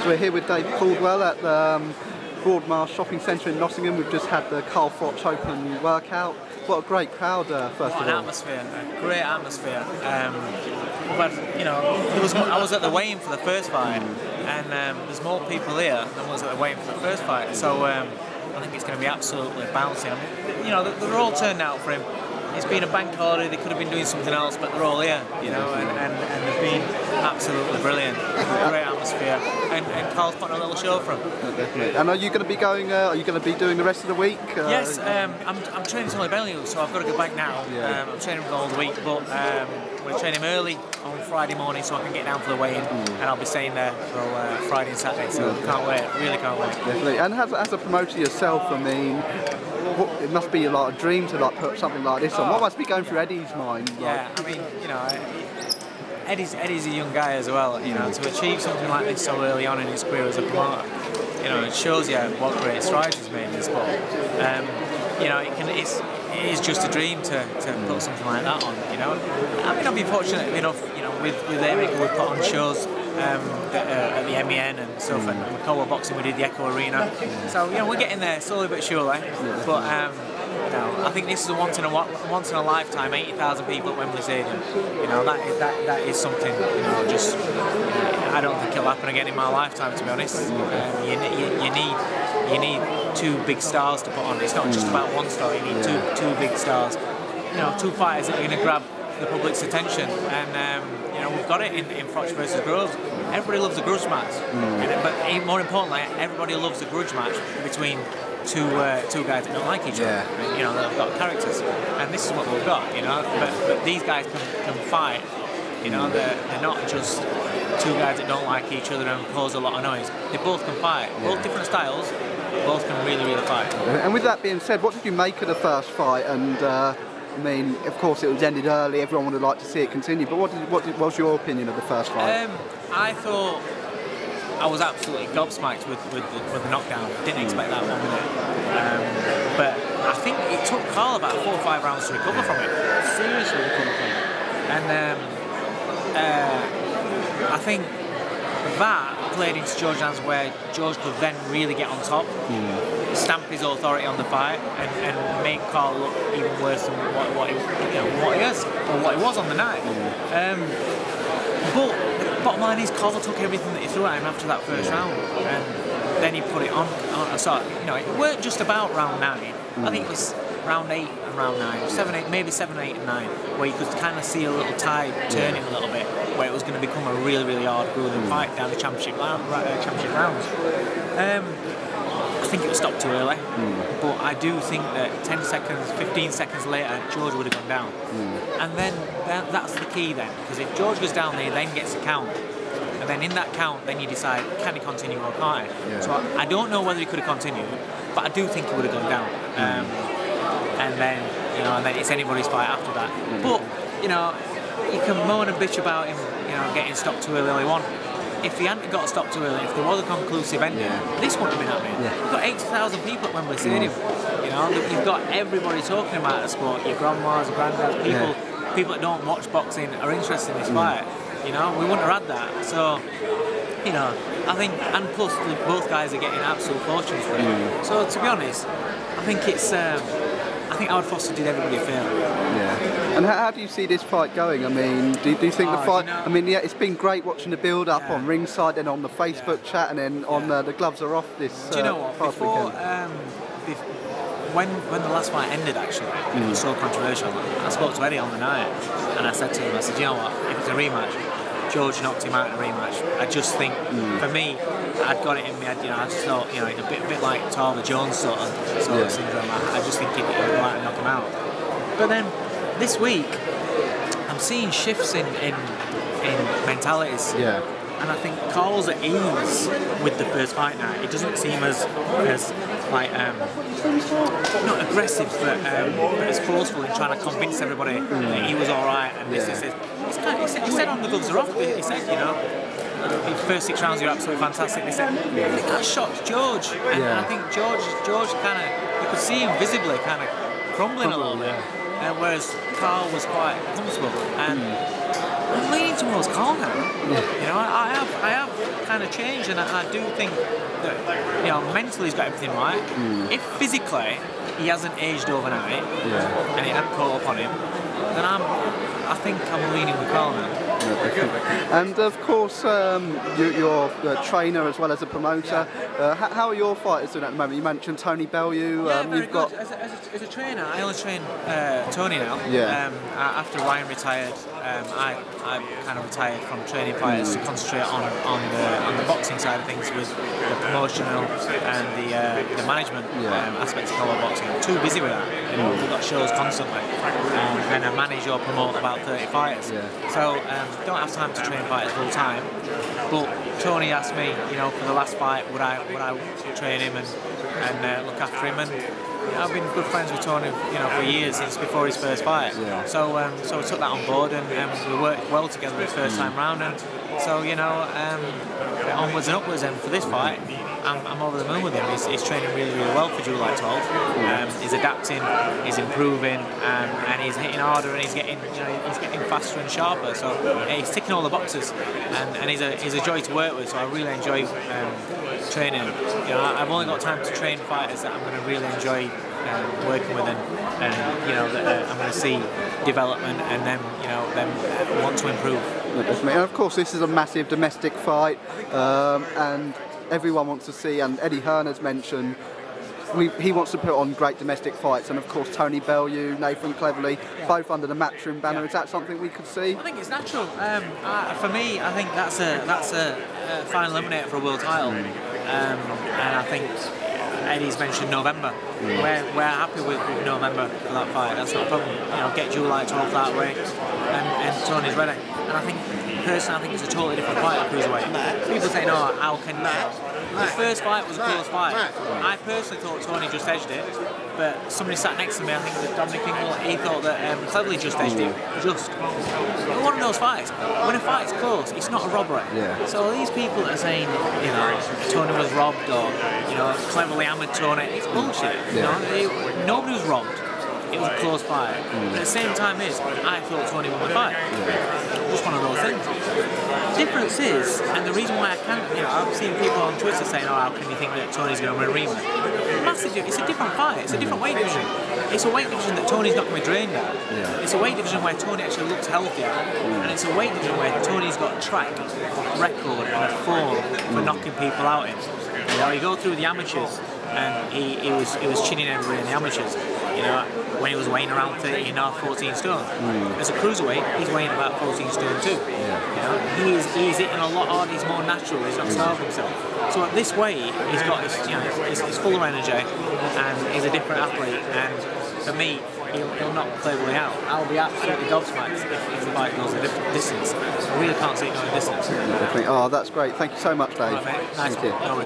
We're here with Dave Coldwell at the Broadmarsh Shopping Centre in Nottingham. We've just had the Carl Froch Open workout. What a great crowd, first of all. What an atmosphere, a great atmosphere. But, you know, I was at the weigh-in for the first fight, and there's more people here than was at the weigh-in for the first fight. So I think it's going to be absolutely bouncing. I mean, you know, they're all turned out for him. It's been a bank holiday, they could have been doing something else, but they're all here, you know, and they've been absolutely brilliant. Great atmosphere, and Carl's putting a little show for him. Definitely. And are you going to be going, are you going to be doing the rest of the week? Yes, I'm training till Bellew, so I've got to go back now. Yeah. I'm training all the week, but we're training early on Friday morning so I can get down for the weigh-in, and I'll be staying there for Friday and Saturday, so can't wait, really can't wait. Definitely. And as a promoter yourself, I mean, it must be like a dream to like put something like this on. What must be going through Eddie's mind? Yeah, I mean, you know, Eddie's a young guy as well. You know, to achieve something like this so early on in his career as a promoter, you know, it shows you what great strides he's made in the sport. You know, it is just a dream to put something like that on. You know, I mean, I've been fortunate enough, you know, with Eric, we've put on shows at the MEN and stuff, and with Coldwell Boxing we did the Echo Arena. So, you know, we're getting there slowly but surely. But you know, I think this is a once in a lifetime, 80,000 people at Wembley Stadium. You know, that is something. You know, just I don't think it'll happen again in my lifetime, to be honest. You need two big stars to put on. It's not just about one star. You need two big stars. You know, two fighters that are going to grab the public's attention, and you know, we've got it in Froch versus Groves. Everybody loves a grudge match, but more importantly, everybody loves a grudge match between two guys that don't like each other. You know, they've got characters, and this is what we've got. You know, but these guys can fight. You know, they're not just two guys that don't like each other and cause a lot of noise. They both can fight, both different styles. Both can really fight. And with that being said, what did you make of the first fight? And I mean, of course, it was ended early. Everyone would have liked to see it continue. But what was your opinion of the first fight? I thought I was absolutely gobsmacked with the knockdown. Didn't expect that 1 minute. But I think it took Carl about 4 or 5 rounds to recover from it. Seriously recover from it. And I think that played into George's hands, where George could then really get on top, stamp his authority on the fight, and make Carl look even worse than what he is, or what he was on the night. But the bottom line is, Carl took everything that he threw at him after that first round, and then he put it on. So, you know, it weren't just about round 9. I think it was round 8 and round 9, 7, 8, maybe 7, 8 and 9, where you could kind of see a little tide turning a little bit, where it was going to become a really hard grueling fight down the championship rounds. I think it was stopped too early, but I do think that 10 seconds, 15 seconds later, George would have gone down. And then that's the key then, because if George goes down there, then gets a count, and then in that count, then you decide, can he continue or can't he? So I don't know whether he could have continued, but I do think he would have gone down. And then, you know, and then it's anybody's fight after that. But, you know, you can moan and bitch about him, you know, getting stopped too early on. If he hadn't got stopped too early, if there was a conclusive ending, this wouldn't have been happening. You've got 80,000 people at Wembley Stadium. You know, you've got everybody talking about the sport. Your grandmas, granddads, people that don't watch boxing are interested in this fight. You know, we wouldn't have had that. So, you know, I think, and plus both guys are getting absolute fortunes for it. So to be honest, I think it's. I think Howard Foster did everybody a favour. And how do you see this fight going? I mean, do you think the fight... You know, I mean, it's been great watching the build-up on ringside and on the Facebook chat, and then on the gloves are off this do you know what? Before, when the last fight ended, actually, it was so controversial. I spoke to Eddie on the night, and I said to him, you know what, if it's a rematch, George knocked him out in a rematch. I just think, for me, I'd got it in my head, you know, I just thought, you know, a bit like Tarver Jones sort of syndrome. I just think he'd like to knock him out. But then, this week, I'm seeing shifts in mentalities. And I think Carl's at ease with the first fight now. It doesn't seem as like not aggressive, but as forceful in trying to convince everybody that he was all right. And this. He said on the gloves are off. He said, you know, the first 6 rounds you're absolutely fantastic. They said, I think that shocked George, and I think George kind of, you could see him visibly kind of crumbling a little bit, whereas Carl was quite comfortable. And I'm leaning towards Carl now. You know, I have kind of changed, and I do think that, you know, mentally he's got everything right. If physically he hasn't aged overnight, and it hasn't caught up on him, then I think I'm leaning with Carl now. And of course, you're a trainer as well as a promoter. How are your fighters doing at the moment? You mentioned Tony Bellew. Yeah, very good. As a trainer, I only train Tony now. Yeah. After Ryan retired, I kind of retired from training fighters to concentrate on the boxing side of things, with the promotional and the management aspects of Coldwell boxing. I'm too busy with that. You know, we've got shows constantly, and I manage or promote about 30 fighters. So don't have time to train fighters full time. But Tony asked me, you know, for the last fight, would I train him and look after him, and you know, I've been good friends with Tony, you know, for years, since before his first fight. So I took that on board, and we worked well together the first time round, and so, you know, onwards and upwards. And for this fight, I'm over the moon with him. He's training really, really well for July 12th. He's adapting, he's improving, and he's hitting harder, and he's getting faster and sharper. So he's ticking all the boxes, and he's a joy to work with. So I really enjoy training him. You know, I've only got time to train fighters that I'm going to really enjoy working with, and you know, that I'm going to see development, and then, you know, then want to improve. And of course, this is a massive domestic fight, and everyone wants to see, and Eddie Hearn has mentioned, he wants to put on great domestic fights, and of course Tony Bellew, Nathan Cleverly, both under the Matchroom banner. Is that something we could see? I think it's natural. For me, I think that's a final eliminator for a world title, and I think Eddie's mentioned November. We're happy with November for that fight. That's not a problem. You know, get July 12th that way, and Tony's ready. And I think, personally, I think it's a totally different fight at cruiserweight. People say, no, how can the first fight was a close fight. I personally thought Tony just edged it, but somebody sat next to me, I think it was Dominic Ingle, he thought that Cleverly just edged him. Just. It's one of those fights. When a fight's close, it's not a robbery. So these people that are saying, you know, Tony was robbed, or, you know, Cleverly hammered Tony, it's bullshit. You know, nobody was robbed. It was a close fight. But at the same time, I thought Tony won the fight. Just one of those things. The difference is, and the reason why I can't, you know, I've seen people on Twitter saying, oh, how can you think that Tony's going to win a rematch? Massive, it's a different fight. It's a different weight division. It's a weight division that Tony's not going to be drained at. It's a weight division where Tony actually looks healthier, and it's a weight division where Tony's got a track record and a form for knocking people out in. You know, you go through the amateurs, and he was chinning everybody in the amateurs. You know, when he was weighing around 13 and a half, 14 stone. As a cruiserweight, he's weighing about 14 stone too. You know, he's hitting a lot harder, he's more natural, he's not starving himself. So at this weight, he's got his, you know, he's full of energy, and he's a different athlete. And for me, he'll knock Cleverly out. I'll be absolutely gobsmacked if the fight goes a different distance. I really can't see it going a distance. Oh, that's great. Thank you so much, Dave. Right, nice. Thank you.